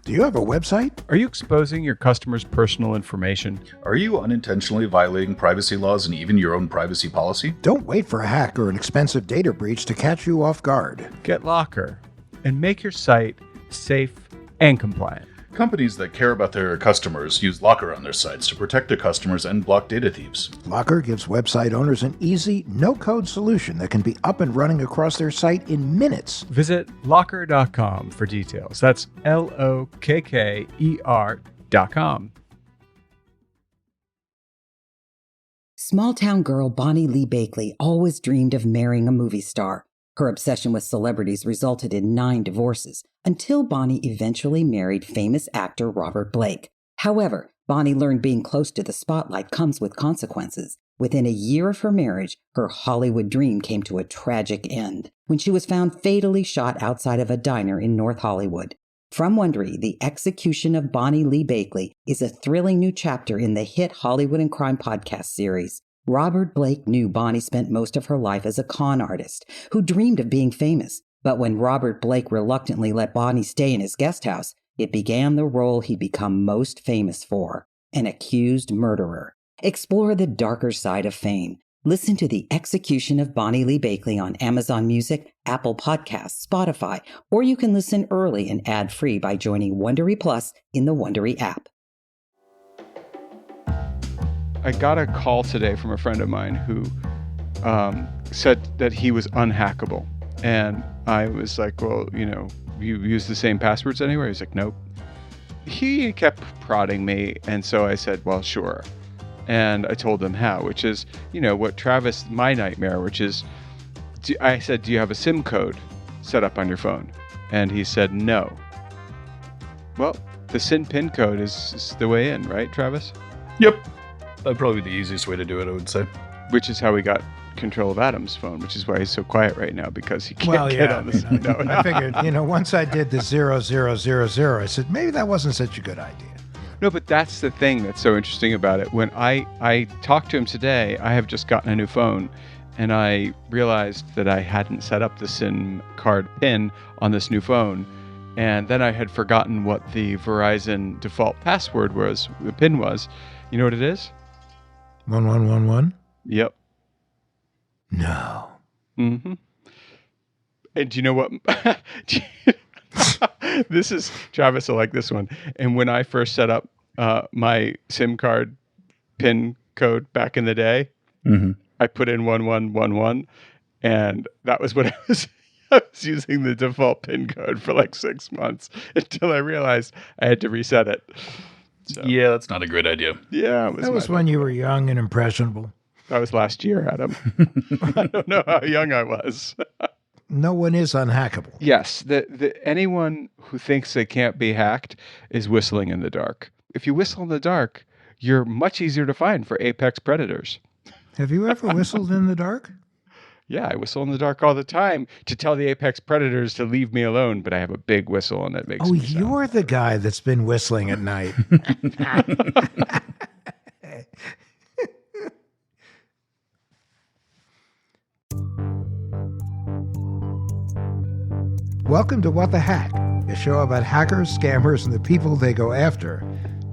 Do you have a website? Are you exposing your customers' personal information? Are you unintentionally violating privacy laws and even your own privacy policy? Don't wait for a hack or an expensive data breach to catch you off guard. Get Locker and make your site safe and compliant. Companies that care about their customers use Locker on their sites to protect their customers and block data thieves. Locker gives website owners an easy, no-code solution that can be up and running across their site in minutes. Visit locker.com for details. That's LOKKER.com. Small-town girl Bonnie Lee Bakley always dreamed of marrying a movie star. Her obsession with celebrities resulted in 9 divorces, until Bonnie eventually married famous actor Robert Blake. However, Bonnie learned being close to the spotlight comes with consequences. Within a year of her marriage, her Hollywood dream came to a tragic end when she was found fatally shot outside of a diner in North Hollywood. From Wondery, The Execution of Bonnie Lee Bakley is a thrilling new chapter in the hit Hollywood and Crime podcast series. Robert Blake knew Bonnie spent most of her life as a con artist who dreamed of being famous. But when Robert Blake reluctantly let Bonnie stay in his guest house, it began the role he'd become most famous for, an accused murderer. Explore the darker side of fame. Listen to The Execution of Bonnie Lee Bakley on Amazon Music, Apple Podcasts, Spotify, or you can listen early and ad-free by joining Wondery Plus in the Wondery app. I got a call today from a friend of mine who said that he was unhackable. And I was like, well, you use the same passwords anywhere? He's like, nope. He kept prodding me. And so I said, well, sure. And I told him how, which is, what Travis, my nightmare, which is, I said, do you have a SIM code set up on your phone? And he said, no. Well, the SIM PIN code is the way in, right, Travis? Yep. That'd probably be the easiest way to do it, I would say. Which is how we got control of Adam's phone, which is why he's so quiet right now, because he can't get on the phone. No. I figured, once I did the 0000, I said, maybe that wasn't such a good idea. No, but that's the thing that's so interesting about it. When I talked to him today, I have just gotten a new phone, and I realized that I hadn't set up the SIM card PIN on this new phone. And then I had forgotten what the Verizon default password was, the PIN was. You know what it is? 1111? Yep. No. Mm-hmm. And do you know what? This is, Travis will like this one. And when I first set up my SIM card PIN code back in the day, I put in 1111, and that was what I was using the default PIN code for like 6 months until I realized I had to reset it. So, yeah, that's not a great idea. Yeah. That was when you were young and impressionable. That was last year, Adam. I don't know how young I was. No one is unhackable. Yes. Anyone who thinks they can't be hacked is whistling in the dark. If you whistle in the dark, you're much easier to find for apex predators. Have you ever whistled in the dark? Yeah, I whistle in the dark all the time to tell the apex predators to leave me alone, but I have a big whistle and it makes me sound. You're the guy that's been whistling at night. Welcome to What the Hack, a show about hackers, scammers, and the people they go after.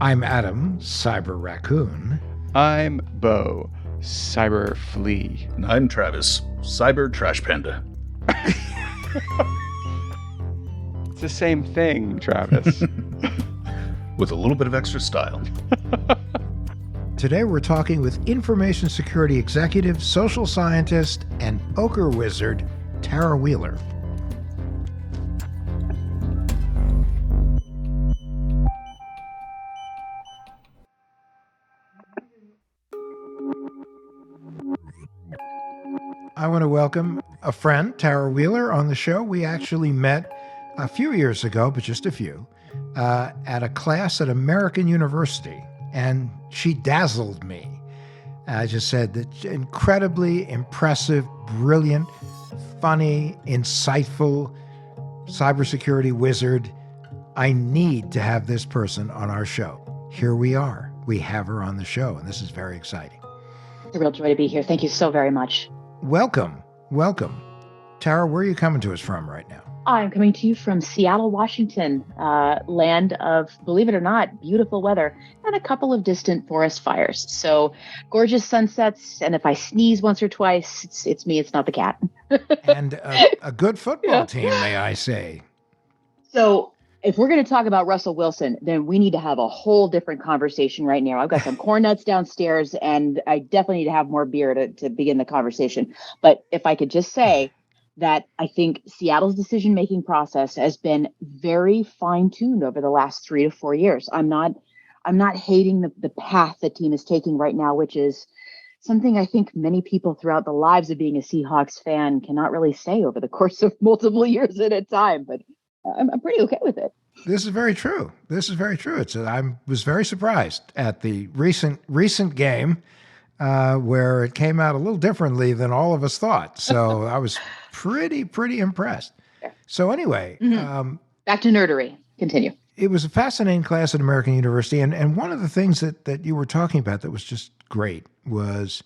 I'm Adam, Cyber Raccoon. I'm Bo, Cyber Flea. And I'm Travis, Cyber Trash Panda. It's the same thing, Travis. With a little bit of extra style. Today we're talking with information security executive, social scientist, and poker wizard, Tarah Wheeler. I want to welcome a friend, Tarah Wheeler, on the show. We actually met a few years ago, but just a few, at a class at American University, and she dazzled me. I just said that incredibly impressive, brilliant, funny, insightful cybersecurity wizard. I need to have this person on our show. Here we are. We have her on the show, and this is very exciting. It's a real joy to be here. Thank you so very much. Welcome. Tara, where are you coming to us from right now? I'm coming to you from Seattle, Washington, land of, believe it or not, beautiful weather and a couple of distant forest fires. So gorgeous sunsets. And if I sneeze once or twice, it's me, it's not the cat. And a good football Yeah. team, may I say. So if we're going to talk about Russell Wilson, then we need to have a whole different conversation right now. I've got some corn nuts downstairs, and I definitely need to have more beer to begin the conversation. But if I could just say that I think Seattle's decision-making process has been very fine-tuned over the last 3 to 4 years. I'm not hating the path the team is taking right now, which is something I think many people throughout the lives of being a Seahawks fan cannot really say over the course of multiple years at a time. But I'm pretty okay with it. This is very true. This is very true. I was very surprised at the recent game where it came out a little differently than all of us thought. So I was pretty impressed. So anyway, back to nerdery. Continue. It was a fascinating class at American University, and one of the things that you were talking about that was just great was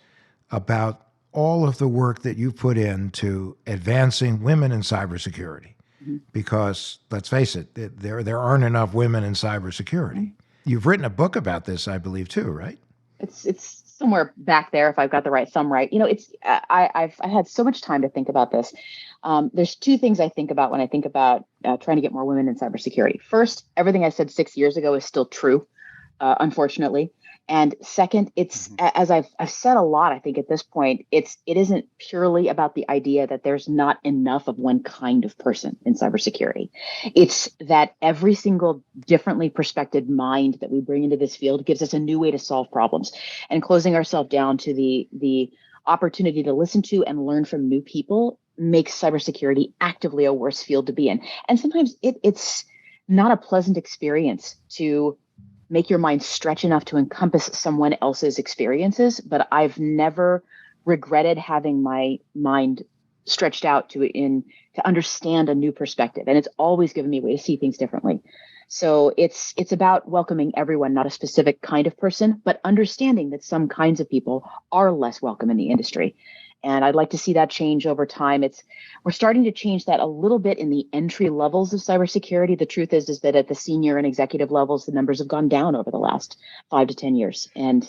about all of the work that you put into advancing women in cybersecurity. Because let's face it, there aren't enough women in cybersecurity. You've written a book about this, I believe, too, right? It's somewhere back there if I've got the right thumb right. It's I've had so much time to think about this. There's two things I think about when I think about trying to get more women in cybersecurity. First, everything I said 6 years ago is still true, unfortunately. And second, it's as I've said a lot, I think at this point, it isn't purely about the idea that there's not enough of one kind of person in cybersecurity. It's that every single differently perspective mind that we bring into this field gives us a new way to solve problems, and closing ourselves down to the opportunity to listen to and learn from new people makes cybersecurity actively a worse field to be in. And sometimes it's not a pleasant experience to make your mind stretch enough to encompass someone else's experiences. But I've never regretted having my mind stretched out to understand a new perspective. And it's always given me a way to see things differently. So it's about welcoming everyone, not a specific kind of person, but understanding that some kinds of people are less welcome in the industry. And I'd like to see that change over time. We're starting to change that a little bit in the entry levels of cybersecurity. The truth is that at the senior and executive levels, the numbers have gone down over the last 5 to 10 years. And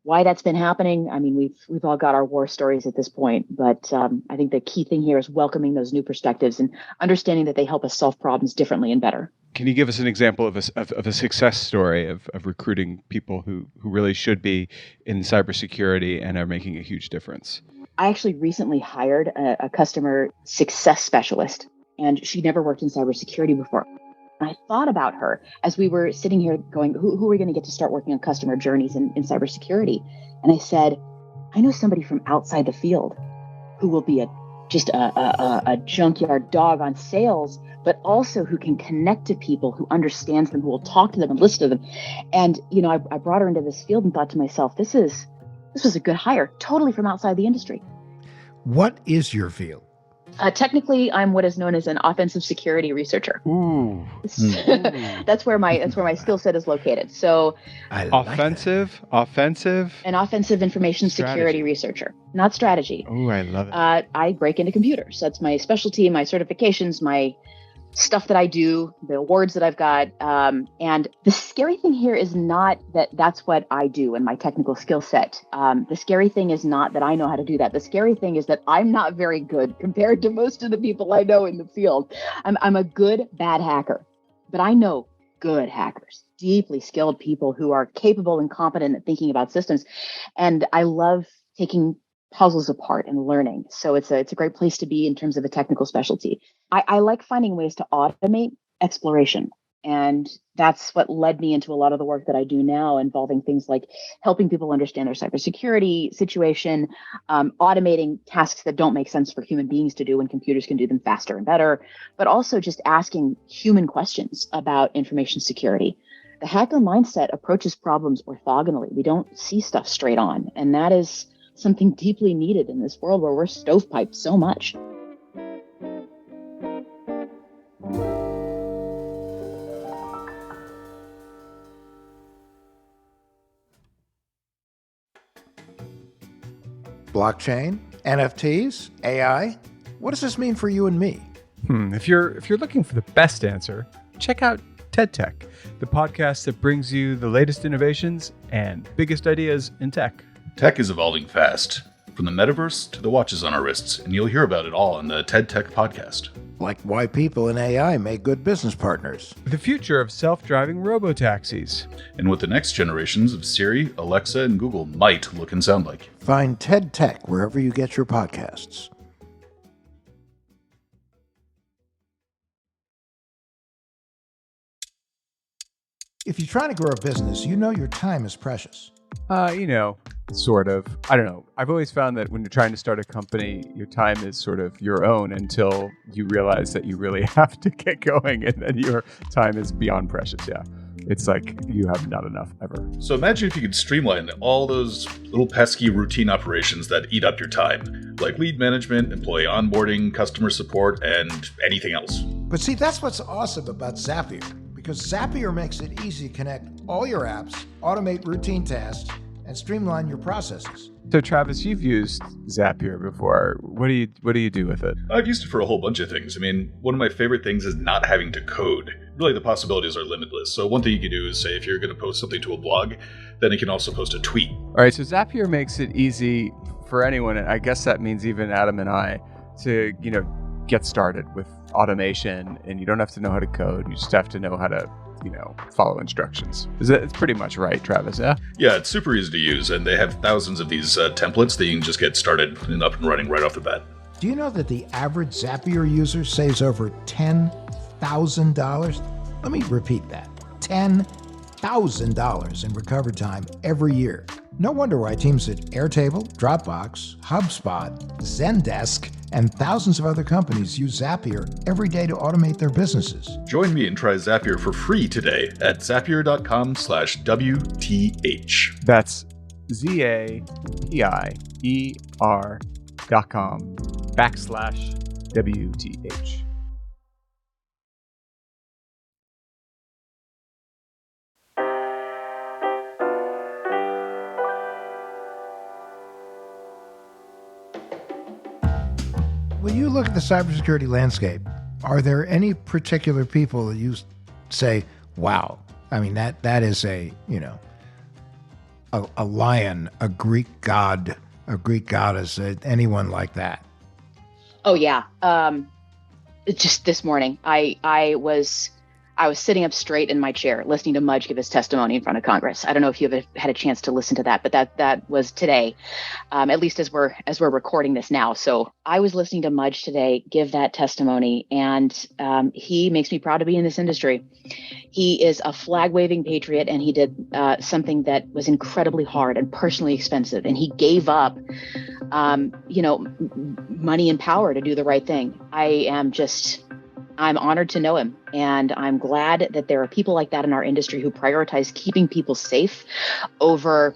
why that's been happening, I mean, we've all got our war stories at this point. But I think the key thing here is welcoming those new perspectives and understanding that they help us solve problems differently and better. Can you give us an example of a success story of recruiting people who really should be in cybersecurity and are making a huge difference? I actually recently hired a customer success specialist, and she never worked in cybersecurity before. And I thought about her as we were sitting here going, who are we going to get to start working on customer journeys in cybersecurity? And I said, I know somebody from outside the field who will be just a junkyard dog on sales, but also who can connect to people, who understands them, who will talk to them and listen to them. And, I brought her into this field and thought to myself, this was a good hire, totally from outside the industry. What is your field? Technically, I'm what is known as an offensive security researcher. Ooh. That's where my skill set is located. So, offensive, an offensive information security researcher, not strategy. Oh, I love it. I break into computers. That's my specialty, my certifications, my stuff that I do, the awards that I've got. And the scary thing here is not that that's what I do in my technical skill set. The scary thing is not that I know how to do that. The scary thing is that I'm not very good compared to most of the people I know in the field. I'm a good, bad hacker, but I know good hackers, deeply skilled people who are capable and competent at thinking about systems. And I love taking puzzles apart and learning. So it's a great place to be in terms of a technical specialty. I like finding ways to automate exploration. And that's what led me into a lot of the work that I do now, involving things like helping people understand their cybersecurity situation, automating tasks that don't make sense for human beings to do when computers can do them faster and better, but also just asking human questions about information security. The hacker mindset approaches problems orthogonally. We don't see stuff straight on. And that is something deeply needed in this world where we're stovepiped so much. Blockchain, NFTs, AI. What does this mean for you and me? If you're looking for the best answer, check out TED Tech, the podcast that brings you the latest innovations and biggest ideas in tech. Tech is evolving fast, from the metaverse to the watches on our wrists, and you'll hear about it all in the TED Tech podcast. Like why people in AI make good business partners. The future of self-driving robotaxis. And what the next generations of Siri, Alexa, and Google might look and sound like. Find TED Tech wherever you get your podcasts. If you're trying to grow a business, you know your time is precious. Sort of. I don't know. I've always found that when you're trying to start a company, your time is sort of your own until you realize that you really have to get going, and then your time is beyond precious. Yeah. It's like you have not enough ever. So imagine if you could streamline all those little pesky routine operations that eat up your time, like lead management, employee onboarding, customer support, and anything else. But see, that's what's awesome about Zapier, because Zapier makes it easy to connect all your apps, automate routine tasks, and streamline your processes. So Travis, you've used Zapier before. What do you do with it? I've used it for a whole bunch of things. I mean, one of my favorite things is not having to code. Really, the possibilities are limitless. So one thing you can do is say if you're going to post something to a blog, then you can also post a tweet. All right, so Zapier makes it easy for anyone, and I guess that means even Adam and I, to get started with automation, and you don't have to know how to code. You just have to know how to follow instructions. It's pretty much right, Travis, yeah? Yeah, it's super easy to use, and they have thousands of these templates that you can just get started and up and running right off the bat. Do you know that the average Zapier user saves over $10,000? Let me repeat that. $10,000 in recovery time every year. No wonder why teams at Airtable, Dropbox, HubSpot, Zendesk, and thousands of other companies use Zapier every day to automate their businesses. Join me and try Zapier for free today at zapier.com/WTH. That's ZAPIER.com/WTH. When you look at the cybersecurity landscape, are there any particular people that you say, wow, I mean, that is a lion, a Greek god, a Greek goddess, anyone like that? Oh yeah. Just this morning, I was sitting up straight in my chair listening to Mudge give his testimony in front of Congress. I don't know if you've had a chance to listen to that, but that was today, at least as we're recording this now. So I was listening to Mudge today give that testimony, and he makes me proud to be in this industry. He is a flag-waving patriot, and he did something that was incredibly hard and personally expensive, and he gave up, money and power to do the right thing. I'm honored to know him, and I'm glad that there are people like that in our industry who prioritize keeping people safe over,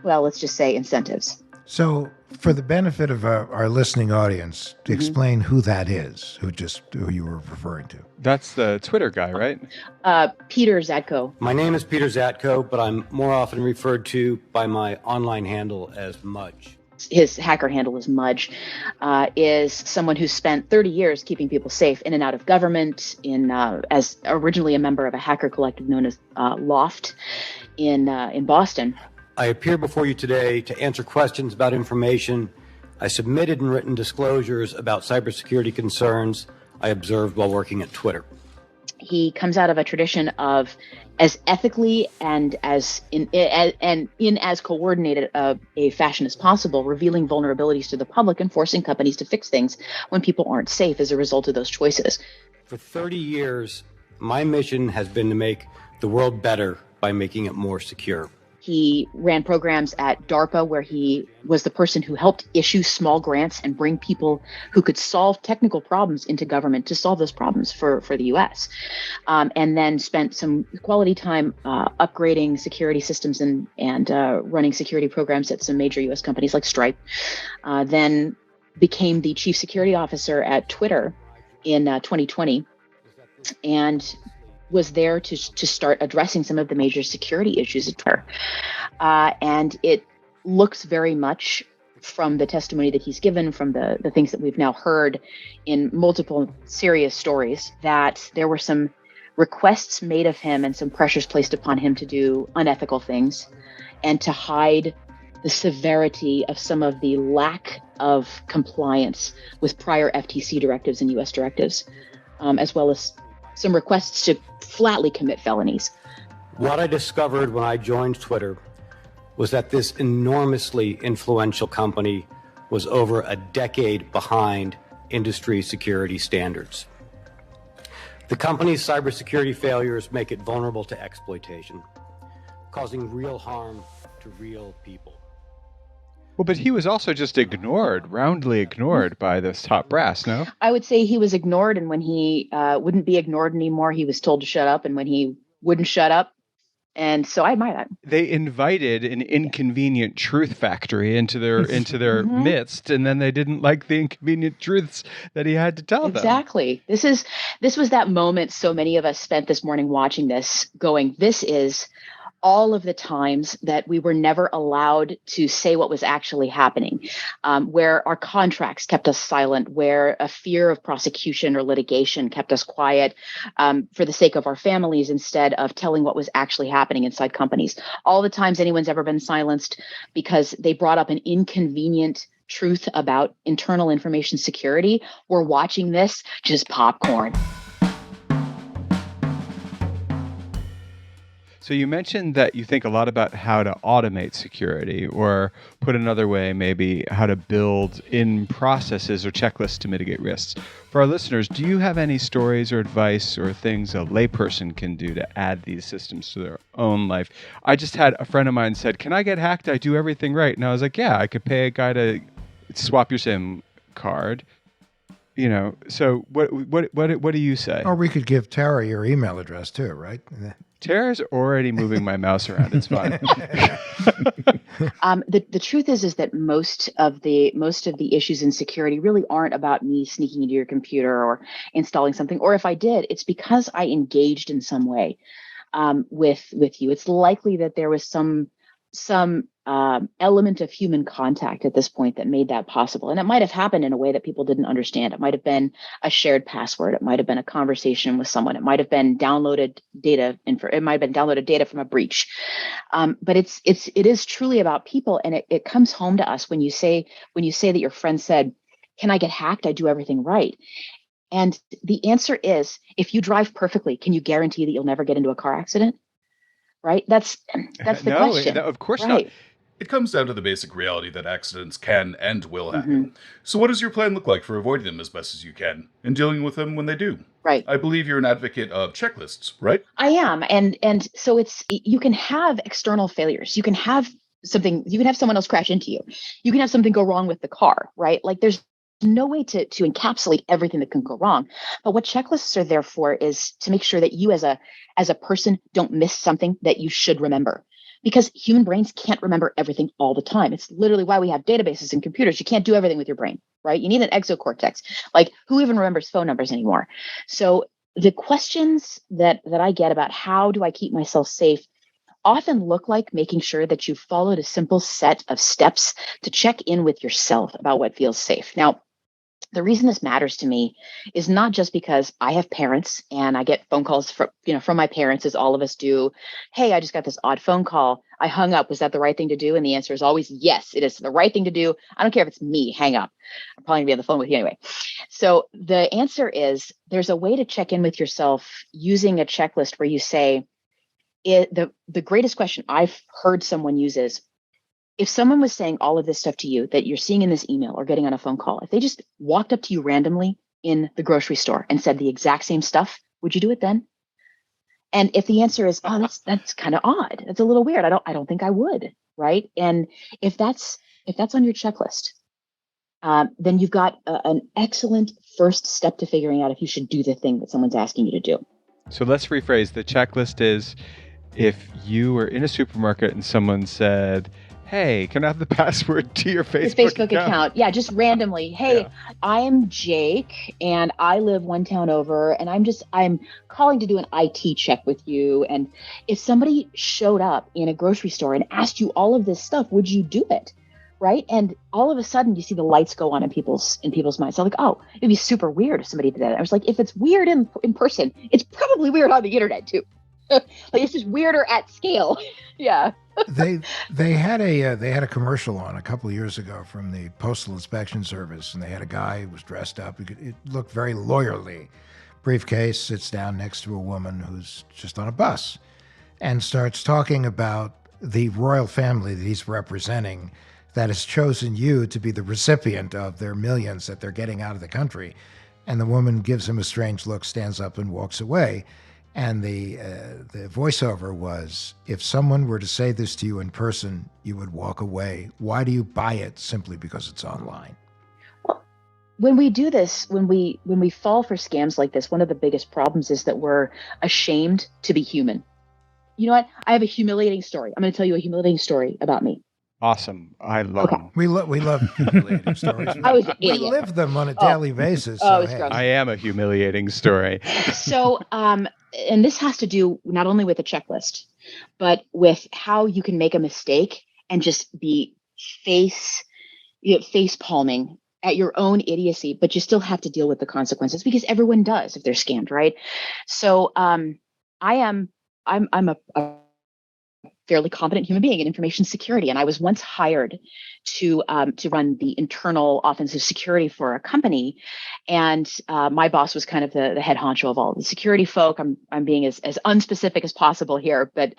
well, let's just say incentives. So for the benefit of our listening audience, to explain who that is, who you were referring to. That's the Twitter guy, right? Peter Zatko. My name is Peter Zatko, but I'm more often referred to by my online handle as Mudge. His hacker handle is Mudge, is someone who spent 30 years keeping people safe in and out of government, as originally a member of a hacker collective known as Loft in Boston. I appear before you today to answer questions about information I submitted in written disclosures about cybersecurity concerns I observed while working at Twitter. He comes out of a tradition of as ethically and as in as coordinated a fashion as possible, revealing vulnerabilities to the public and forcing companies to fix things when people aren't safe as a result of those choices. For 30 years, my mission has been to make the world better by making it more secure. He ran programs at DARPA where he was the person who helped issue small grants and bring people who could solve technical problems into government to solve those problems for the U.S. And then spent some quality time upgrading security systems and running security programs at some major U.S. companies like Stripe. Then became the chief security officer at Twitter in 2020 and was there to start addressing some of the major security issues at Twitter. And it looks very much from the testimony that he's given, from the things that we've now heard in multiple serious stories, that there were some requests made of him and some pressures placed upon him to do unethical things and to hide the severity of some of the lack of compliance with prior FTC directives and US directives, as well as some requests to flatly commit felonies. What I discovered when I joined Twitter was that this enormously influential company was over a decade behind industry security standards. The company's cybersecurity failures make it vulnerable to exploitation, causing real harm to real people. Well, but he was also just ignored, roundly ignored by this top brass, no? I would say he was ignored, and when he wouldn't be ignored anymore, he was told to shut up, and when he wouldn't shut up, and so I admire that. They invited an inconvenient truth factory into their midst, and then they didn't like the inconvenient truths that he had to tell them. Exactly. This was that moment so many of us spent this morning watching this, going, this is all of the times that we were never allowed to say what was actually happening, where our contracts kept us silent, where a fear of prosecution or litigation kept us quiet for the sake of our families instead of telling what was actually happening inside companies. All the times anyone's ever been silenced because they brought up an inconvenient truth about internal information security, we're watching this just popcorn. So you mentioned that you think a lot about how to automate security, or put another way, maybe how to build in processes or checklists to mitigate risks. For our listeners, do you have any stories or advice or things a layperson can do to add these systems to their own life? I just had a friend of mine said, "Can I get hacked? I do everything right." And I was like, "Yeah, I could pay a guy to swap your SIM card." So what do you say? Or we could give Tarah your email address too, right? Tara's already moving my mouse around. It's fine. The truth is that most of the issues in security really aren't about me sneaking into your computer or installing something. Or if I did, it's because I engaged in some way with you. It's likely that there was some element of human contact at this point that made that possible. And it might have happened in a way that people didn't understand. It might have been a shared password. It might have been a conversation with someone. It might have been downloaded data. It might have been downloaded data from a breach. But it is truly about people. And it comes home to us when you say that your friend said, "Can I get hacked? I do everything right." And the answer is, if you drive perfectly, can you guarantee that you'll never get into a car accident? Right? That's the question. No, of course right. not. It comes down to the basic reality that accidents can and will happen. So what does your plan look like for avoiding them as best as you can and dealing with them when they do? Right. I believe you're an advocate of checklists, right? I am. And so you can have external failures. You can have someone else crash into you. You can have something go wrong with the car, right? Like there's no way to encapsulate everything that can go wrong. But what checklists are there for is to make sure that you as a person don't miss something that you should remember. Because human brains can't remember everything all the time. It's literally why we have databases and computers. You can't do everything with your brain, right? You need an exocortex. Like, who even remembers phone numbers anymore? So the questions that I get about how do I keep myself safe often look like making sure that you followed a simple set of steps to check in with yourself about what feels safe. Now, the reason this matters to me is not just because I have parents and I get phone calls from my parents, as all of us do. "Hey, I just got this odd phone call. I hung up. Was that the right thing to do?" And the answer is always, yes, it is the right thing to do. I don't care if it's me, hang up. I'm probably gonna be on the phone with you anyway. So the answer is there's a way to check in with yourself using a checklist where you say, the greatest question I've heard someone use is, if someone was saying all of this stuff to you that you're seeing in this email or getting on a phone call, if they just walked up to you randomly in the grocery store and said the exact same stuff, would you do it then? And if the answer is, "Oh, that's kind of odd. That's a little weird. I don't think I would." Right. And if that's on your checklist, then you've got an excellent first step to figuring out if you should do the thing that someone's asking you to do. So let's rephrase. The checklist is, if you were in a supermarket and someone said, "Hey, can I have the password to your Facebook account?" Yeah, just randomly. "Hey, I'm Jake and I live one town over and I'm calling to do an IT check with you." And if somebody showed up in a grocery store and asked you all of this stuff, would you do it? right? And all of a sudden you see the lights go on in people's minds. So like, oh, it'd be super weird if somebody did that. I was like, if it's weird in person, it's probably weird on the internet too. Like it's just weirder at scale. Yeah. They had a commercial on a couple of years ago from the Postal Inspection Service, and they had a guy who was dressed up. It looked very lawyerly. Briefcase, sits down next to a woman who's just on a bus, and starts talking about the royal family that he's representing, that has chosen you to be the recipient of their millions that they're getting out of the country. And the woman gives him a strange look, stands up, and walks away. And the voiceover was, if someone were to say this to you in person, you would walk away. Why do you buy it simply because it's online? Well, when we do this, when we fall for scams like this, one of the biggest problems is that we're ashamed to be human. You know what? I have a humiliating story. I'm going to tell you a humiliating story about me. Awesome. I love them. We love humiliating stories. I was an We idiot. live them on a daily basis. Oh, So, it's hey. gross. I am a humiliating story. So, and this has to do not only with a checklist, but with how you can make a mistake and just be face palming at your own idiocy, but you still have to deal with the consequences because everyone does if they're scammed, right? So, I'm a fairly competent human being in information security, and I was once hired to run the internal offensive security for a company, and my boss was kind of the head honcho of all the security folk. I'm being as unspecific as possible here, but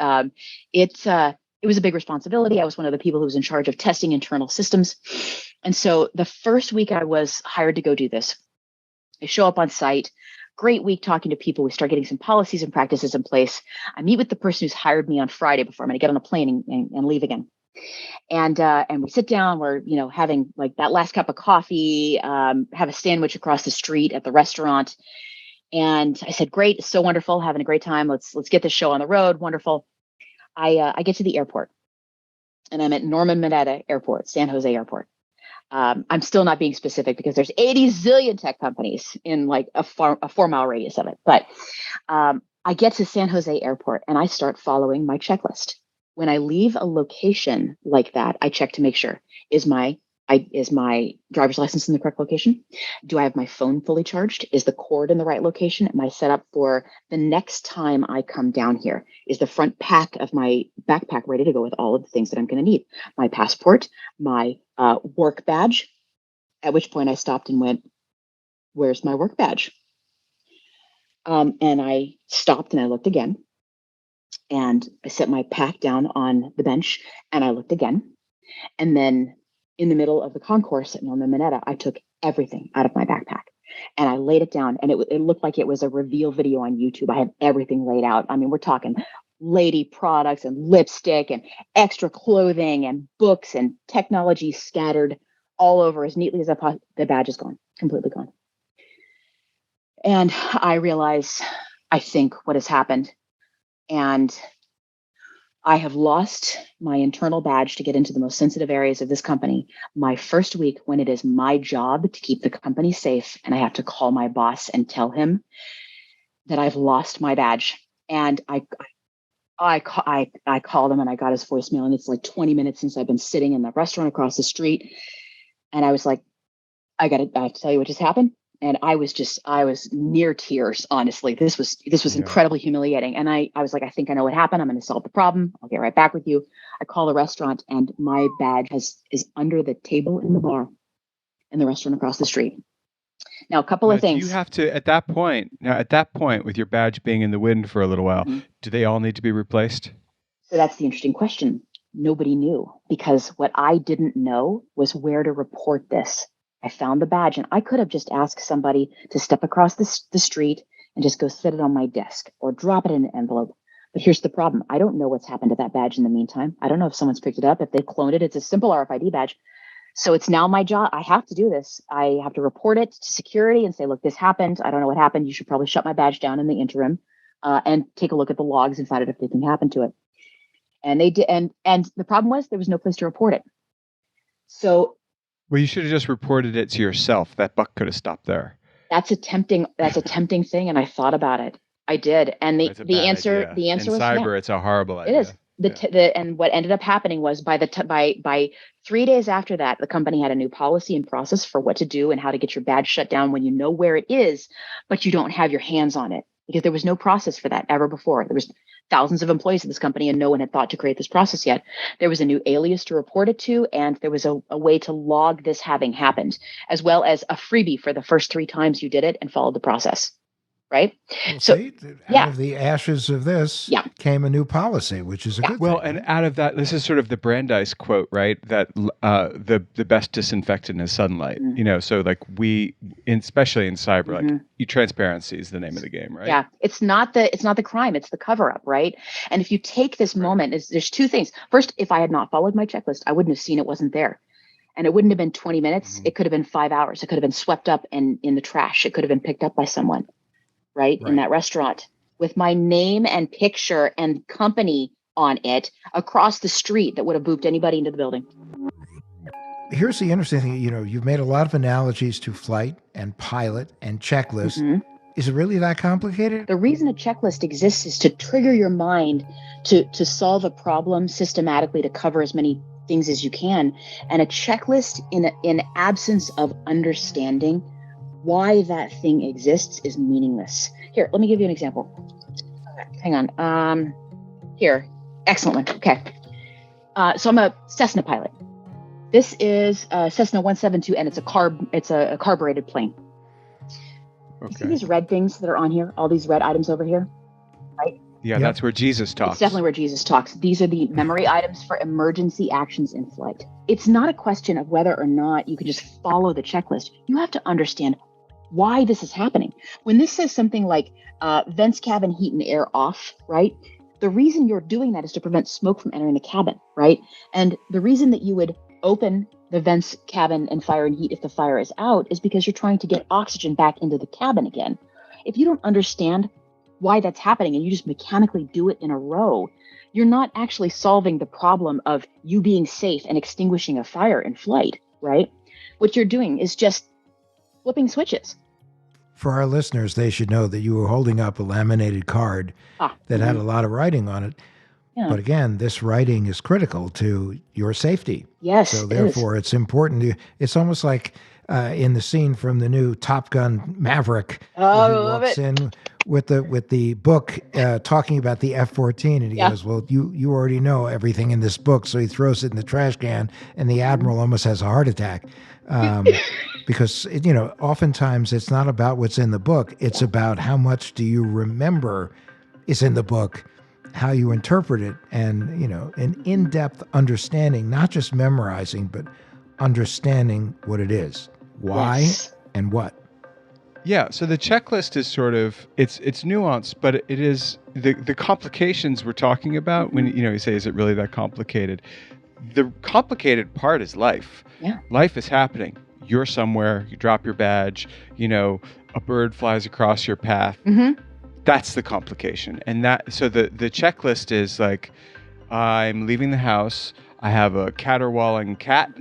it was a big responsibility. I was one of the people who was in charge of testing internal systems, and so the first week I was hired to go do this, I show up on site. Great week talking to people. We start getting some policies and practices in place. I meet with the person who's hired me on Friday before I'm going to get on a plane and leave again. And we sit down. We're having like that last cup of coffee. Have a sandwich across the street at the restaurant. And I said, "Great, it's so wonderful, having a great time. Let's get this show on the road. Wonderful." I get to the airport, and I'm at Norman Mineta Airport, San Jose Airport. I'm still not being specific because there's 80 zillion tech companies in like a 4-mile radius of it. But I get to San Jose Airport and I start following my checklist. When I leave a location like that, I check to make sure, is my driver's license in the correct location? Do I have my phone fully charged? Is the cord in the right location? Am I set up for the next time I come down here? Is the front pack of my backpack ready to go with all of the things that I'm going to need? My passport, my work badge, at which point I stopped and went, "Where's my work badge?" And I stopped and I looked again. And I set my pack down on the bench and I looked again. And then in the middle of the concourse at Norman Mineta, I took everything out of my backpack and I laid it down. And it looked like it was a reveal video on YouTube. I had everything laid out. I mean, we're talking lady products and lipstick and extra clothing and books and technology scattered all over as neatly as the badge is gone, completely gone. And I realize, I think, what has happened. And I have lost my internal badge to get into the most sensitive areas of this company my first week, when it is my job to keep the company safe. And I have to call my boss and tell him that I've lost my badge. And I called him and I got his voicemail, and it's like 20 minutes since I've been sitting in the restaurant across the street. And I was like, I have to tell you what just happened. And I was near tears, honestly. This was incredibly humiliating. And I was like, I think I know what happened. I'm going to solve the problem. I'll get right back with you. I call the restaurant and my badge is under the table in the bar in the restaurant across the street. Now, a couple of things. Do you have to, at that point, with your badge being in the wind for a little while, do they all need to be replaced? So that's the interesting question. Nobody knew, because what I didn't know was where to report this. I found the badge and I could have just asked somebody to step across the street and just go sit it on my desk or drop it in an envelope. But here's the problem. I don't know what's happened to that badge in the meantime. I don't know if someone's picked it up, if they've cloned it. It's a simple RFID badge. So it's now my job. I have to do this. I have to report it to security and say, look, this happened. I don't know what happened. You should probably shut my badge down in the interim and take a look at the logs and find out if anything happened to it. And they did. And the problem was there was no place to report it. So. Well, you should have just reported it to yourself. That buck could have stopped there. That's a tempting thing. And I thought about it. I did. And the answer in was cyber, yeah. it's a horrible idea. It is. and what ended up happening was by 3 days after that, the company had a new policy and process for what to do and how to get your badge shut down when you know where it is, but you don't have your hands on it, because there was no process for that ever before. There was thousands of employees at this company and no one had thought to create this process yet. There was a new alias to report it to, and there was a way to log this having happened, as well as a freebie for the first 3 times you did it and followed the process. Right. Well, So, see, out of the ashes of this came a new policy, which is a good Well, thing. and out of that, this is sort of the Brandeis quote, right? That the best disinfectant is sunlight. You know, so like especially in cyber, like transparency is the name of the game, right? Yeah, it's not the crime, it's the cover up, right? And if you take this moment, there's 2 things. First, if I had not followed my checklist, I wouldn't have seen it wasn't there. And it wouldn't have been 20 minutes. It could have been 5 hours. It could have been swept up in the trash. It could have been picked up by someone, right? In that restaurant with my name and picture and company on it across the street that would have booped anybody into the building. Here's the interesting thing. You know, you've made a lot of analogies to flight and pilot and checklist. Is it really that complicated? The reason a checklist exists is to trigger your mind to solve a problem systematically, to cover as many things as you can. And a checklist in absence of understanding why that thing exists is meaningless. Here, let me give you an example. Hang on. Here, excellent one. Okay. So I'm a Cessna pilot. This is a Cessna 172, and it's a carbureted plane. You see these red things that are on here? All these red items over here, right? Yeah, that's where Jesus talks. It's definitely where Jesus talks. These are the memory items for emergency actions in flight. It's not a question of whether or not you could just follow the checklist. You have to understand why this is happening. When this says something like vents, cabin, heat, and air off, right? The reason you're doing that is to prevent smoke from entering the cabin, right? And the reason that you would open the vents, cabin, and fire and heat if the fire is out is because you're trying to get oxygen back into the cabin again. If you don't understand why that's happening and you just mechanically do it in a row, you're not actually solving the problem of you being safe and extinguishing a fire in flight, right? What you're doing is just flipping switches. For our listeners, they should know that you were holding up a laminated card that had a lot of writing on it. Yeah. But again, this writing is critical to your safety. Yes. So therefore, it's important. It's almost like in the scene from the new Top Gun Maverick. Oh, he love walks it. in with the book talking about the F-14, and he goes, "Well, you already know everything in this book." So he throws it in the trash can, and the admiral almost has a heart attack. Because, you know, oftentimes it's not about what's in the book. It's about how much do you remember is in the book, how you interpret it, and, you know, an in-depth understanding, not just memorizing, but understanding what it is, why and what. Yeah, so the checklist is sort of, it's nuanced, but it is the complications we're talking about when, you know, you say, is it really that complicated? The complicated part is life. Yeah. Life is happening. You're somewhere, you drop your badge, you know, a bird flies across your path. That's the complication. And so the checklist is like, I'm leaving the house. I have a caterwauling cat,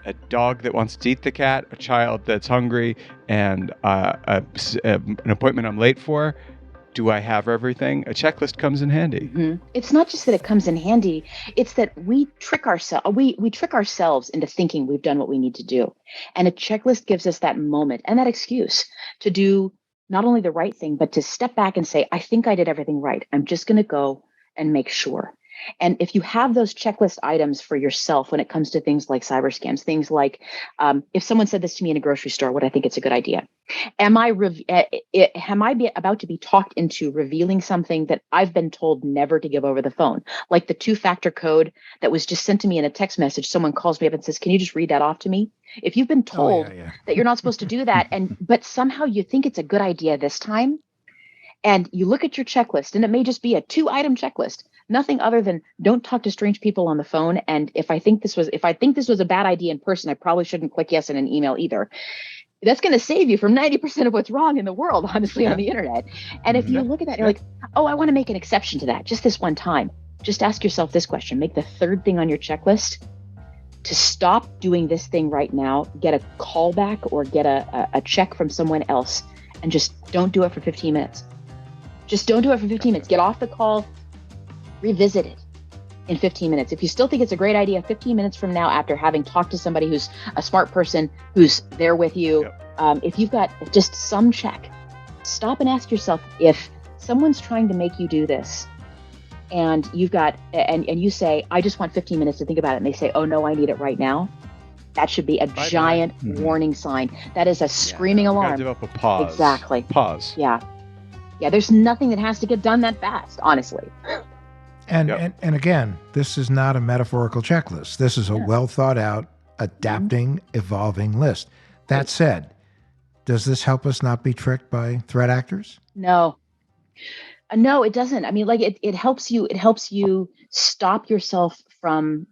a dog that wants to eat the cat, a child that's hungry, and an appointment I'm late for. Do I have everything? A checklist comes in handy. It's not just that it comes in handy. It's that we trick ourselves. We trick ourselves into thinking we've done what we need to do. And a checklist gives us that moment and that excuse to do not only the right thing, but to step back and say, I think I did everything right. I'm just going to go and make sure. And if you have those checklist items for yourself when it comes to things like cyber scams, things like if someone said this to me in a grocery store, would I think it's a good idea? Am I about to be talked into revealing something that I've been told never to give over the phone? Like the 2-factor code that was just sent to me in a text message. Someone calls me up and says, can you just read that off to me? If you've been told that you're not supposed to do that, but somehow you think it's a good idea this time, and you look at your checklist, and it may just be a 2-item checklist, nothing other than don't talk to strange people on the phone. And if I think this was a bad idea in person, I probably shouldn't click yes in an email either. That's going to save you from 90% of what's wrong in the world, honestly, on the internet. And if you look at that, you're like, oh, I want to make an exception to that just this one time. Just ask yourself this question. Make the 3rd thing on your checklist to stop doing this thing right now, get a call back or get a check from someone else, and just don't do it for 15 minutes. Just don't do it for 15 minutes. Get off the call, revisit it. in 15 minutes. If you still think it's a great idea, 15 minutes from now, after having talked to somebody who's a smart person, who's there with you, if you've got just some check, stop and ask yourself, if someone's trying to make you do this and you've got, and you say, I just want 15 minutes to think about it. And they say, oh no, I need it right now. That should be a giant warning sign. That is a screaming alarm. You gotta develop a pause. Exactly. Pause. Yeah. There's nothing that has to get done that fast, honestly. And again, this is not a metaphorical checklist. This is a well thought out, adapting, evolving list. That said, does this help us not be tricked by threat actors? No. No, it doesn't. I mean, like it helps you stop yourself from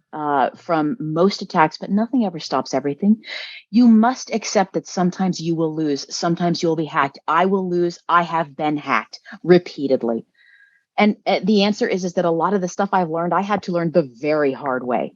most attacks, but nothing ever stops everything. You must accept that sometimes you will lose. Sometimes you'll be hacked. I will lose. I have been hacked repeatedly. And the answer is that a lot of the stuff I've learned, I had to learn the very hard way.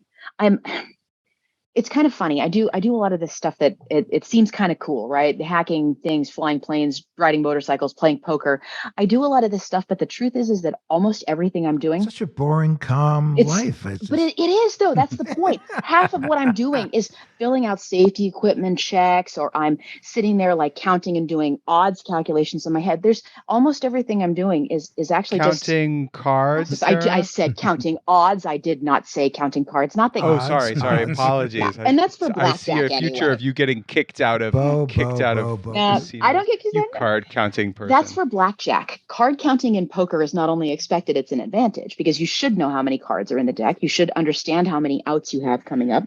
It's kind of funny. I do a lot of this stuff that it seems kind of cool, right? Hacking things, flying planes, riding motorcycles, playing poker. I do a lot of this stuff, but the truth is that almost everything I'm doing, such a boring, calm life. But it is though. That's the point. Half of what I'm doing is filling out safety equipment checks, or I'm sitting there like counting and doing odds calculations in my head. There's almost everything I'm doing is actually counting cards. I said counting odds. I did not say counting cards. Not that. Oh, sorry. Apologies. Yeah. And that's for blackjack. I see a future anyway. of you getting kicked out of casinos. I don't get kicked out. Card counting person. That's for blackjack. Card counting in poker is not only expected, it's an advantage, because you should know how many cards are in the deck. You should understand how many outs you have coming up.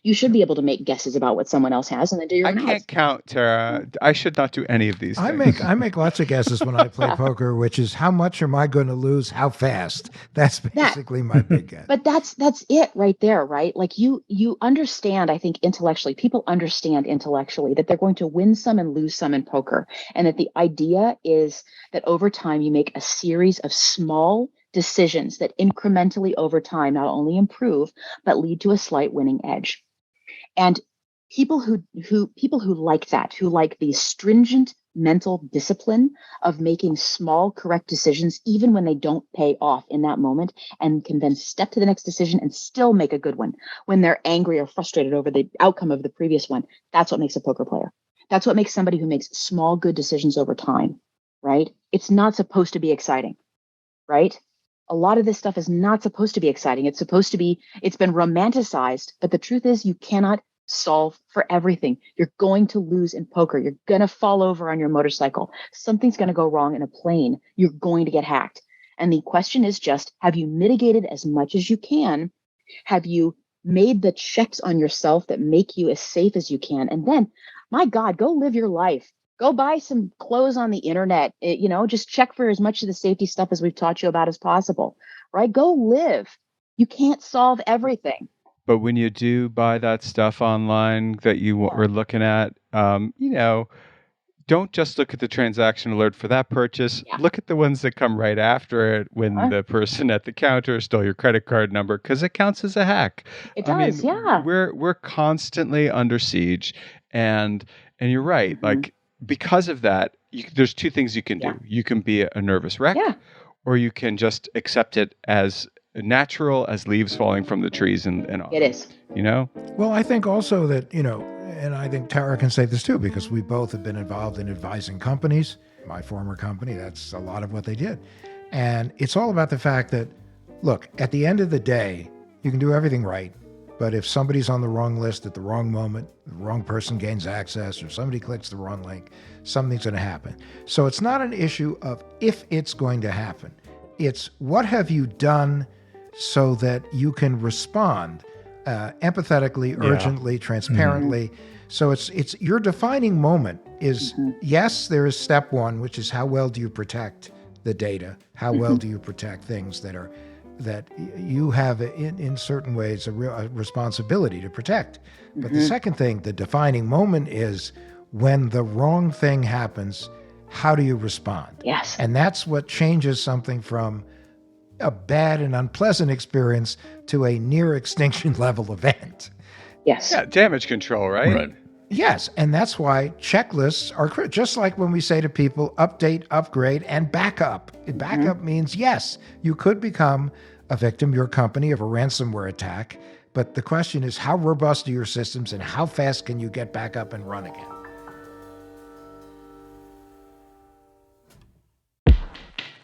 You should be able to make guesses about what someone else has and then do your own odds. I can't count, Tara. I should not do any of these things. I make lots of guesses when I play poker, which is how much am I going to lose? How fast? That's basically my big guess. But that's it right there, right? Like you understand, I think intellectually, people understand intellectually that they're going to win some and lose some in poker. And that the idea is that over time you make a series of small decisions that incrementally over time not only improve but lead to a slight winning edge. And people who like that, who like the stringent mental discipline of making small correct decisions even when they don't pay off in that moment, and can then step to the next decision and still make a good one when they're angry or frustrated over the outcome of the previous one, that's what makes a poker player. That's what makes somebody who makes small good decisions over time, right? It's not supposed to be exciting, right? A lot of this stuff is not supposed to be exciting. It's been romanticized, but the truth is you cannot solve for everything. You're going to lose in poker. You're going to fall over on your motorcycle. Something's going to go wrong in a plane. You're going to get hacked. And the question is just, have you mitigated as much as you can? Have you made the checks on yourself that make you as safe as you can? And then, my God, go live your life. Go buy some clothes on the internet, just check for as much of the safety stuff as we've taught you about as possible, right? Go live. You can't solve everything. But when you do buy that stuff online that you were looking at, don't just look at the transaction alert for that purchase. Yeah. Look at the ones that come right after it when the person at the counter stole your credit card number, because it counts as a hack. It does, yeah. We're constantly under siege, and you're right. Mm-hmm. Like, because of that, there's two things you can do. You can be a nervous wreck, or you can just accept it as natural as leaves falling from the trees and all. It is. Well, I think also that, and I think Tara can say this too, because we both have been involved in advising companies. My former company, that's a lot of what they did. And it's all about the fact that, look, at the end of the day, you can do everything right. But if somebody's on the wrong list at the wrong moment, the wrong person gains access, or somebody clicks the wrong link, something's going to happen. So it's not an issue of if it's going to happen. It's what have you done so that you can respond empathetically, urgently, transparently. Mm-hmm. So it's your defining moment is, yes, there is step one, which is how well do you protect the data? How well do you protect things that you have in certain ways a responsibility to protect. But the second thing, the defining moment, is when the wrong thing happens, how do you respond? Yes. And that's what changes something from a bad and unpleasant experience to a near extinction level event. Yes. Yeah, damage control, right? Right. Yes, and that's why checklists are critical. Just like when we say to people, update, upgrade, and backup. Backup means, yes, you could become a victim, your company, of a ransomware attack. But the question is, how robust are your systems and how fast can you get back up and run again?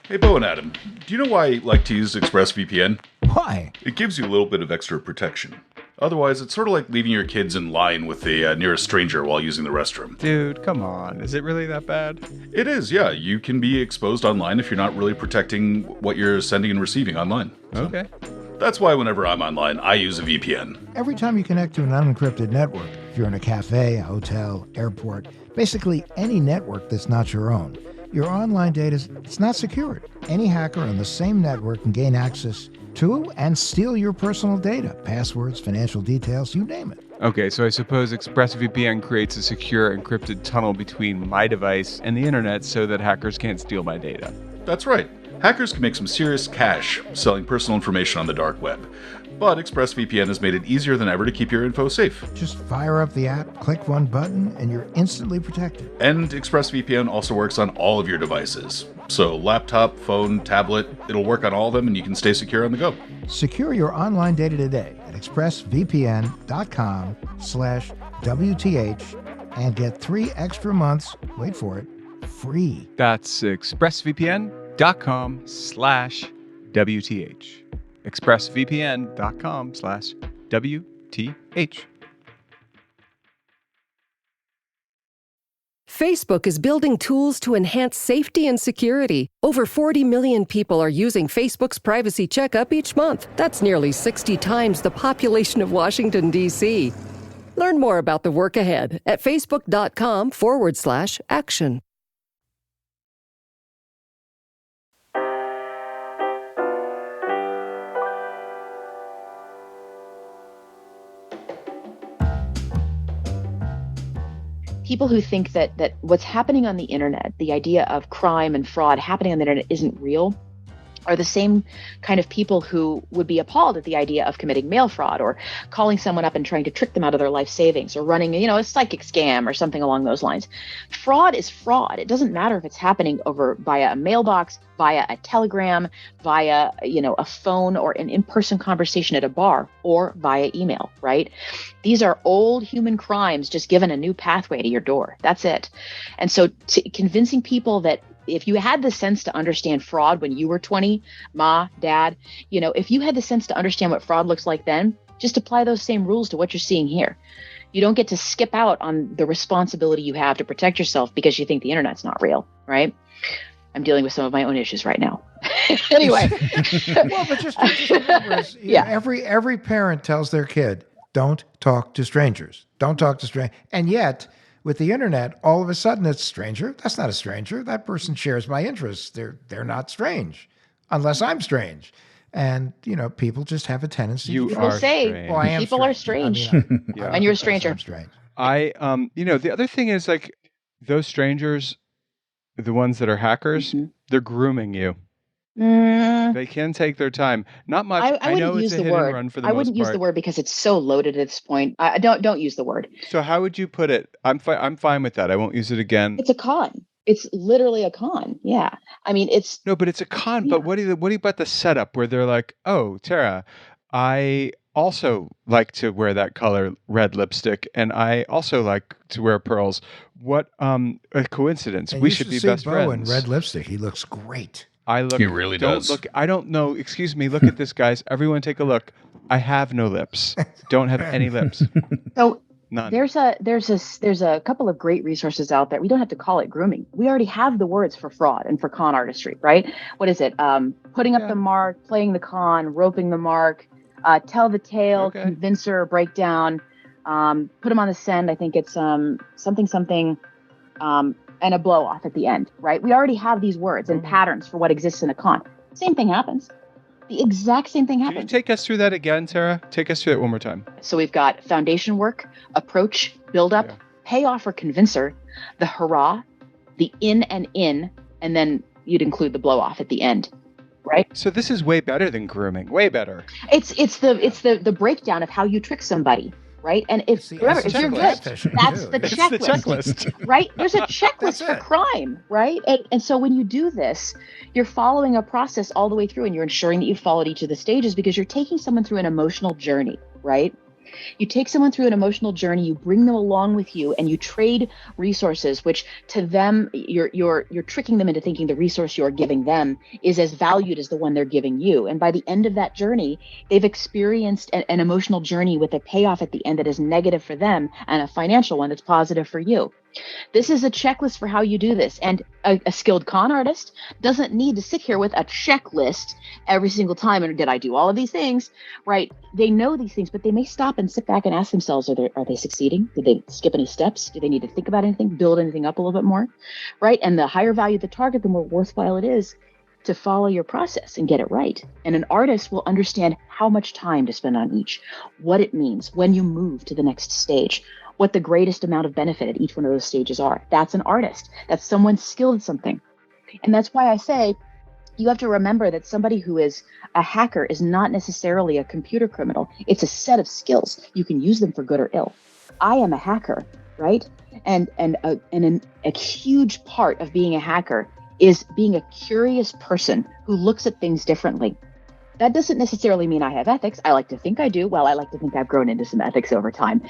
Hey, Bo and Adam, do you know why I like to use ExpressVPN? Why? It gives you a little bit of extra protection. Otherwise, it's sort of like leaving your kids in line with the nearest stranger while using the restroom. Dude, come on. Is it really that bad? It is, yeah. You can be exposed online if you're not really protecting what you're sending and receiving online. So Okay. that's why whenever I'm online, I use a VPN. Every time you connect to an unencrypted network, if you're in a cafe, a hotel, airport, basically any network that's not your own, your online data it's not secured. Any hacker on the same network can gain access to and steal your personal data, passwords, financial details, you name it. Okay, so I suppose ExpressVPN creates a secure encrypted tunnel between my device and the internet so that hackers can't steal my data. That's right. Hackers can make some serious cash selling personal information on the dark web. But ExpressVPN has made it easier than ever to keep your info safe. Just fire up the app, click one button, and you're instantly protected. And ExpressVPN also works on all of your devices. So laptop, phone, tablet, it'll work on all of them and you can stay secure on the go. Secure your online data today at expressvpn.com/WTH and get 3 extra months, wait for it, free. That's expressvpn.com/WTH. expressvpn.com/WTH. Facebook is building tools to enhance safety and security. Over 40 million people are using Facebook's Privacy Checkup each month. That's nearly 60 times the population of Washington, D.C. Learn more about the work ahead at facebook.com/action. People who think that what's happening on the internet, the idea of crime and fraud happening on the internet isn't real, are the same kind of people who would be appalled at the idea of committing mail fraud or calling someone up and trying to trick them out of their life savings or running, a psychic scam or something along those lines. Fraud is fraud. It doesn't matter if it's happening over via a mailbox, via a telegram, via, a phone or an in-person conversation at a bar or via email, right? These are old human crimes just given a new pathway to your door. That's it. And so convincing people that if you had the sense to understand fraud when you were 20, ma, dad, if you had the sense to understand what fraud looks like then, just apply those same rules to what you're seeing here. You don't get to skip out on the responsibility you have to protect yourself because you think the internet's not real, right? I'm dealing with some of my own issues right now. Anyway. Well, but just remember, every parent tells their kid, don't talk to strangers. Don't talk to strangers. And yet, with the internet, all of a sudden it's stranger. That's not a stranger. That person shares my interests. They're not strange, unless I'm strange. And people just have a tendency. People say well, I am people are strange, Yeah. and you're a stranger. I'm strange. The other thing is like those strangers, the ones that are hackers, they're grooming you. They can take their time. Not much. I know wouldn't it's use a the hit and word. run for the I most wouldn't use part. the word because it's so loaded at this point. I don't use the word. So how would you put it? I'm fine with that. I won't use it again. It's a con. It's literally a con. Yeah. I mean, it's No, but it's a con. Yeah. But what do you about the setup where they're like, oh, Tara, I also like to wear that color red lipstick, and I also like to wear pearls. What a coincidence. And We you should be see best Bo friends. in red lipstick. He looks great. I look. He really don't does. Look. I don't know. Excuse me. Look at this, guys. Everyone, take a look. I have no lips. Don't have any lips. so. None. There's a couple of great resources out there. We don't have to call it grooming. We already have the words for fraud and for con artistry, right? What is it? Putting up the mark, playing the con, roping the mark, tell the tale, convincer, breakdown, put them on the send. I think it's something, and a blow off at the end, right? We already have these words and patterns for what exists in a con. Same thing happens. The exact same thing happens. Can you take us through that again, Tara? Take us through it one more time. So we've got foundation work, approach, build up, payoff or convincer, the hurrah, the in, and then you'd include the blow off at the end, right? So this is way better than grooming. Way better. It's the breakdown of how you trick somebody. right? And if See, remember, essence if you're of good, catfishing, that's too. the It's checklist. the checklist. Right? There's a That's checklist for it. crime, right? And so when you do this, you're following a process all the way through, and you're ensuring that you followed each of the stages because you're taking someone through an emotional journey, right? You take someone through an emotional journey, you bring them along with you, and you trade resources, which to them, you're tricking them into thinking the resource you're giving them is as valued as the one they're giving you. And by the end of that journey, they've experienced an emotional journey with a payoff at the end that is negative for them and a financial one that's positive for you. This is a checklist for how you do this. And a skilled con artist doesn't need to sit here with a checklist every single time. And did I do all of these things? Right. They know these things, but they may stop and sit back and ask themselves, are they succeeding? Did they skip any steps? Do they need to think about anything, build anything up a little bit more? Right. And the higher value the target, the more worthwhile it is to follow your process and get it right. And an artist will understand how much time to spend on each, what it means when you move to the next stage, what the greatest amount of benefit at each one of those stages are. That's an artist. That's someone skilled at something. And that's why I say you have to remember that somebody who is a hacker is not necessarily a computer criminal. It's a set of skills. You can use them for good or ill. I am a hacker, right? And a huge part of being a hacker is being a curious person who looks at things differently. That doesn't necessarily mean I have ethics. I like to think I do. Well, I like to think I've grown into some ethics over time.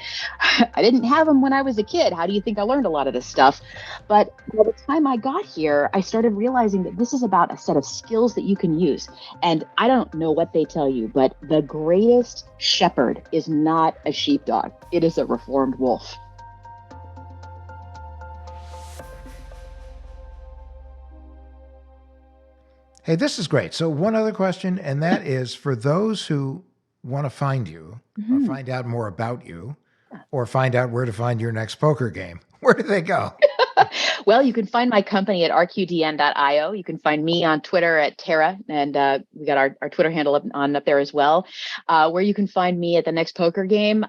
I didn't have them when I was a kid. How do you think I learned a lot of this stuff? But by the time I got here, I started realizing that this is about a set of skills that you can use. And I don't know what they tell you, but the greatest shepherd is not a sheepdog. It is a reformed wolf. Hey, this is great. So one other question, and that is for those who want to find you or find out more about you or find out where to find your next poker game, where do they go? Well, you can find my company at rqdn.io. You can find me on Twitter at Tarah, and we got our Twitter handle up there as well. Where you can find me at the next poker game,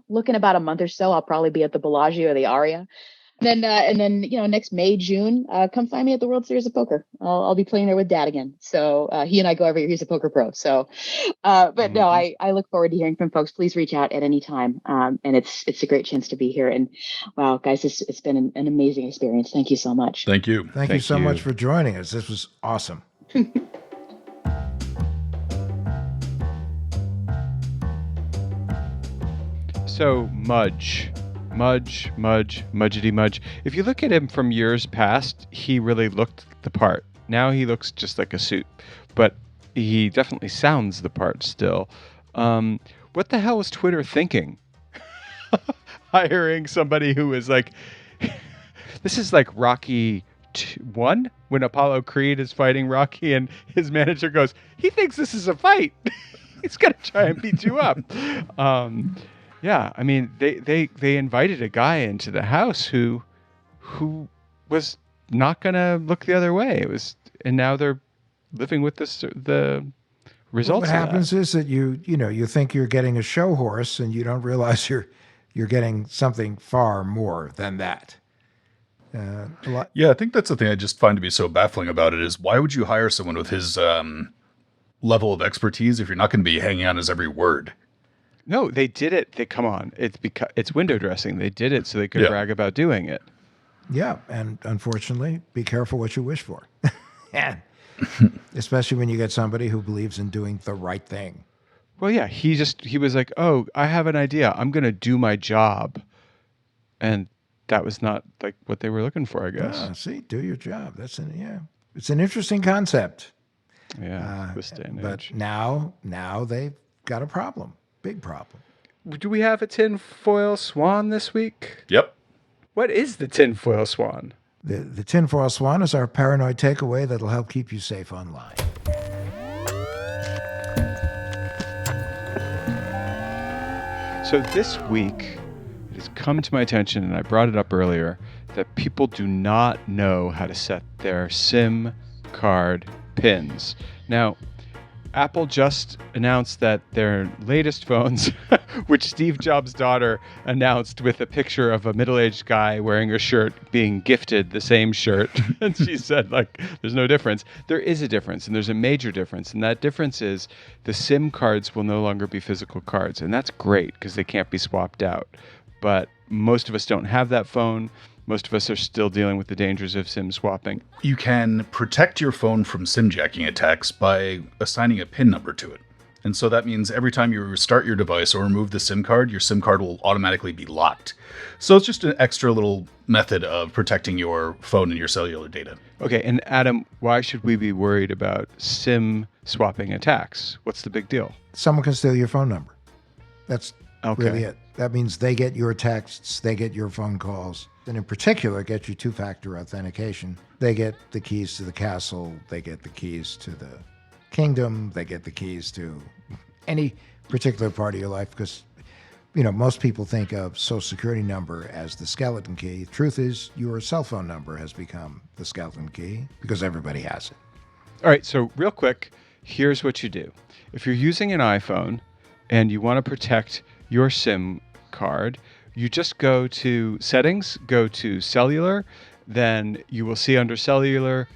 look in about a month or so, I'll probably be at the Bellagio or the Aria. And then next May, June, come find me at the World Series of Poker. I'll be playing there with Dad again. So he and I go every year. He's a poker pro. So, but no, I look forward to hearing from folks. Please reach out at any time. And it's a great chance to be here. And wow, guys, it's been an amazing experience. Thank you so much. Thank you. Thank you so much for joining us. This was awesome. So Mudgety Mudge. If you look at him from years past, he really looked the part. Now he looks just like a suit, but he definitely sounds the part still. What the hell was Twitter thinking? Hiring somebody who is like, this is like Rocky 1 when Apollo Creed is fighting Rocky and his manager goes, he thinks this is a fight. He's gonna try and beat you up. Yeah, I mean, they invited a guy into the house who was not gonna look the other way. And now they're living with the results. What happens is that you think you're getting a show horse, and you don't realize you're getting something far more than that. Yeah, I think that's the thing I just find to be so baffling about it is why would you hire someone with his level of expertise if you're not going to be hanging on his every word? No, they did it. Come on. It's window dressing. They did it so they could brag about doing it. Yeah, and unfortunately, be careful what you wish for. And especially when you get somebody who believes in doing the right thing. Well, yeah, he was like, "Oh, I have an idea. I'm going to do my job." And that was not like what they were looking for, I guess. See, do your job. It's an interesting concept. Yeah, this day and age. But now they've got a problem. Big problem. Do we have a tinfoil swan this week? Yep. What is the tinfoil swan? The tinfoil swan is our paranoid takeaway that'll help keep you safe online. So this week, it has come to my attention, and I brought it up earlier, that people do not know how to set their SIM card pins. Now, Apple just announced that their latest phones, which Steve Jobs' daughter announced with a picture of a middle-aged guy wearing a shirt being gifted the same shirt. And she said, like, there's no difference. There is a difference, and there's a major difference. And that difference is the SIM cards will no longer be physical cards. And that's great because they can't be swapped out. But most of us don't have that phone. Most of us are still dealing with the dangers of SIM swapping. You can protect your phone from SIM jacking attacks by assigning a PIN number to it. And so that means every time you restart your device or remove the SIM card, your SIM card will automatically be locked. So it's just an extra little method of protecting your phone and your cellular data. Okay, and Adam, why should we be worried about SIM swapping attacks? What's the big deal? Someone can steal your phone number. That's Okay. really it. That means they get your texts, they get your phone calls, and in particular, get you two-factor authentication. They get the keys to the castle, they get the keys to the kingdom, they get the keys to any particular part of your life, because, you know, most people think of Social Security number as the skeleton key. Truth is, your cell phone number has become the skeleton key because everybody has it. All right, so real quick, here's what you do. If you're using an iPhone and you want to protect your SIM card, you just go to Settings, go to Cellular, then you will see under Cellular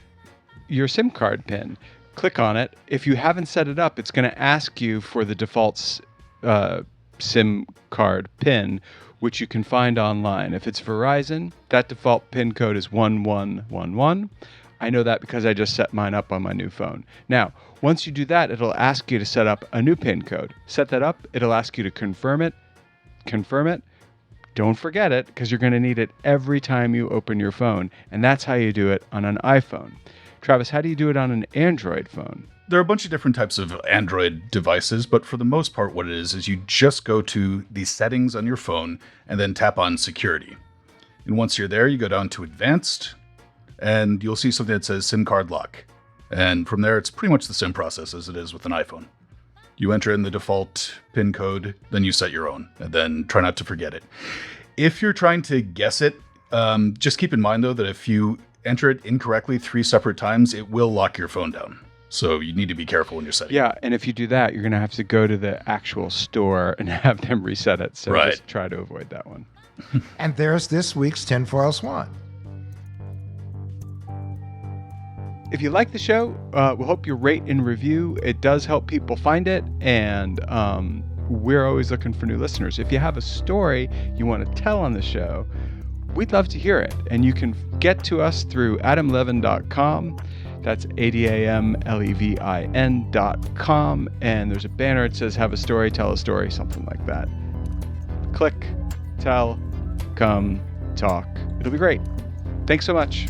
your SIM card PIN. Click on it. If you haven't set it up, it's going to ask you for the default SIM card PIN, which you can find online. If it's Verizon, that default PIN code is 1111. I know that because I just set mine up on my new phone. Now, once you do that, it'll ask you to set up a new PIN code. Set that up. It'll ask you to confirm it. Confirm it. Don't forget it, because you're going to need it every time you open your phone. And that's how you do it on an iPhone. Travis, how do you do it on an Android phone? There are a bunch of different types of Android devices, but for the most part, what it is you just go to the settings on your phone and then tap on security. And once you're there, you go down to advanced, and you'll see something that says SIM card lock. And from there, it's pretty much the same process as it is with an iPhone. You enter in the default PIN code, then you set your own, and then try not to forget it. If you're trying to guess it, just keep in mind, though, that if you enter it incorrectly 3 separate times, it will lock your phone down. So you need to be careful when you're setting it. Yeah, and if you do that, you're going to have to go to the actual store and have them reset it. So Right. Just try to avoid that one. And there's this week's Tinfoil Swan. If you like the show, we hope you rate and review. It does help people find it, and we're always looking for new listeners. If you have a story you want to tell on the show, we'd love to hear it. And you can get to us through adamlevin.com. That's ADAMLEVIN.com. And there's a banner that says, have a story, tell a story, something like that. Click, tell, come, talk. It'll be great. Thanks so much.